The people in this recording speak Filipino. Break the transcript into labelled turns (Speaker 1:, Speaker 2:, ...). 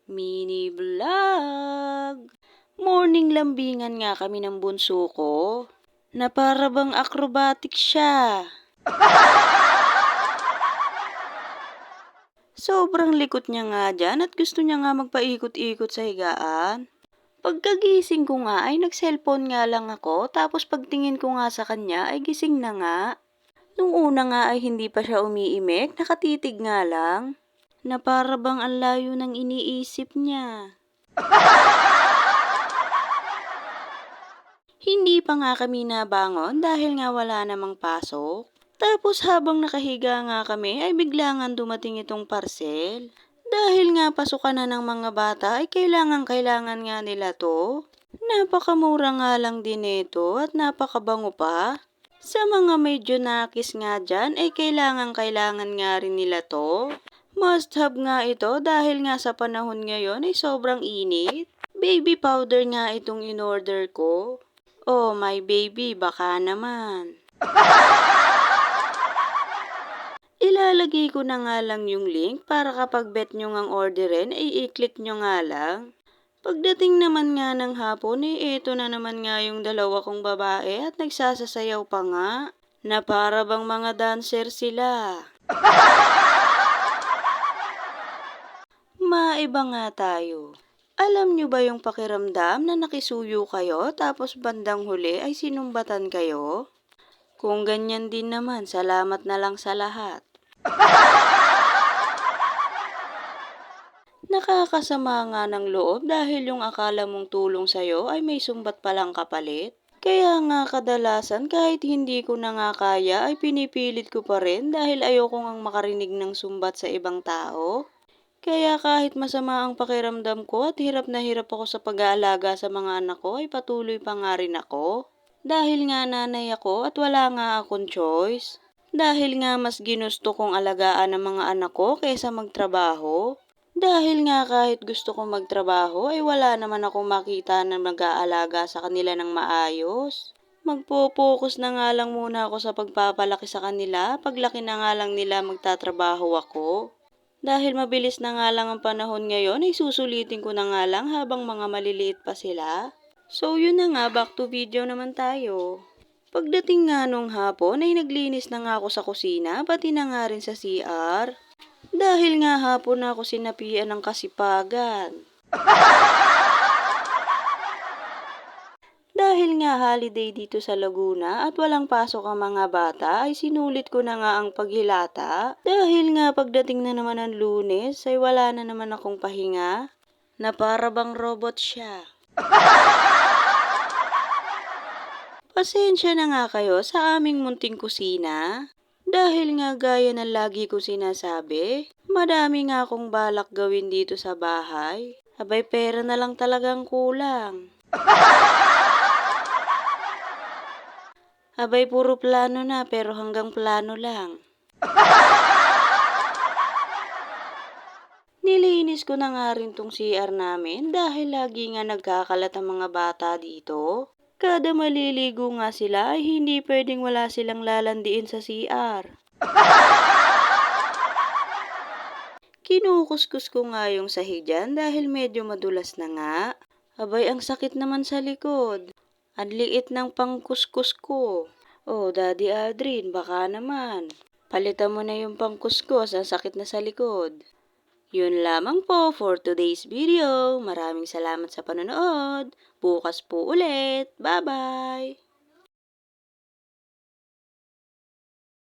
Speaker 1: Mini vlog. Morning lambingan nga kami ng bunso ko na para bang acrobatic siya. Sobrang likot niya nga dyan at gusto niya nga magpaikot-ikot sa higaan. Pagkagising ko nga ay nag-cellphone nga lang ako, tapos pagtingin ko nga sa kanya ay gising na nga. Nung una nga ay hindi pa siya umiimik, nakatitig nga lang. Na para bang ang layo ng iniisip niya. Hindi pa nga kami nabangon dahil nga wala namang pasok. Tapos habang nakahiga nga kami ay bigla nga dumating itong parcel. Dahil nga pasukan na ng mga bata ay kailangan nga nila to. Napakamura nga lang din ito at napakabango pa. Sa mga medyo nakis nga dyan ay kailangan nga rin nila to. Must have nga ito dahil nga sa panahon ngayon ay sobrang init. Baby powder nga itong in-order ko. Oh my baby, baka naman. Ilalagay ko na nga lang yung link para kapag bet nyo ngang orderin ay i-click nyo nga lang. Pagdating naman nga ng hapon eto na naman nga yung dalawa kong babae at nagsasasayaw pa nga. Na para bang mga dancer sila. Maiba nga tayo. Alam nyo ba yung pakiramdam na nakisuyo kayo tapos bandang huli ay sinumbatan kayo? Kung ganyan din naman, salamat na lang sa lahat. Nakakasama nga ng loob dahil yung akala mong tulong sa'yo ay may sumbat palang kapalit. Kaya nga kadalasan kahit hindi ko na nga kaya ay pinipilit ko pa rin dahil ayoko ngang makarinig ng sumbat sa ibang tao. Kaya kahit masama ang pakiramdam ko at hirap na hirap ako sa pag-aalaga sa mga anak ko ay patuloy pa nga rin ako. Dahil nga nanay ako at wala nga akong choice. Dahil nga mas ginusto kong alagaan ang mga anak ko kaysa magtrabaho. Dahil nga kahit gusto kong magtrabaho ay wala naman akong makita na mag-aalaga sa kanila ng maayos. Magpo-focus na nga lang muna ako sa pagpapalaki sa kanila, paglaki na nga lang nila magtatrabaho ako. Dahil mabilis na nga lang ang panahon ngayon ay susulitin ko na nga lang habang mga maliliit pa sila. So yun na nga, back to video naman tayo. Pagdating nga nung hapon ay naglinis na nga ako sa kusina, pati na nga rin sa CR. Dahil nga hapon na ako sinapian ng kasipagan. Dahil nga holiday dito sa Laguna at walang pasok ang mga bata ay sinulit ko na nga ang paghilata. Dahil nga pagdating na naman ng Lunes ay wala na naman akong pahinga. Na para bang robot siya. Pasensya na nga kayo sa aming munting kusina. Dahil nga gaya ng lagi ko sinasabi, madami nga akong balak gawin dito sa bahay. Abay pera na lang talagang kulang. Abay puro plano na pero hanggang plano lang. Nilinis ko na nga rin tong CR namin dahil lagi nga nagkakalat ang mga bata dito. Kada maliligo nga sila ay hindi pwedeng wala silang lalandiin sa CR. Kinukuskus ko nga yung sahig dyan dahil medyo madulas na nga. Abay ang sakit naman sa likod. Ang liit ng pangkuskus ko. Oh, Daddy Adrin, baka naman. Palitan mo na yung pangkuskus, ang sakit na sa likod. Yun lamang po for today's video. Maraming salamat sa panonood. Bukas po ulit. Bye-bye!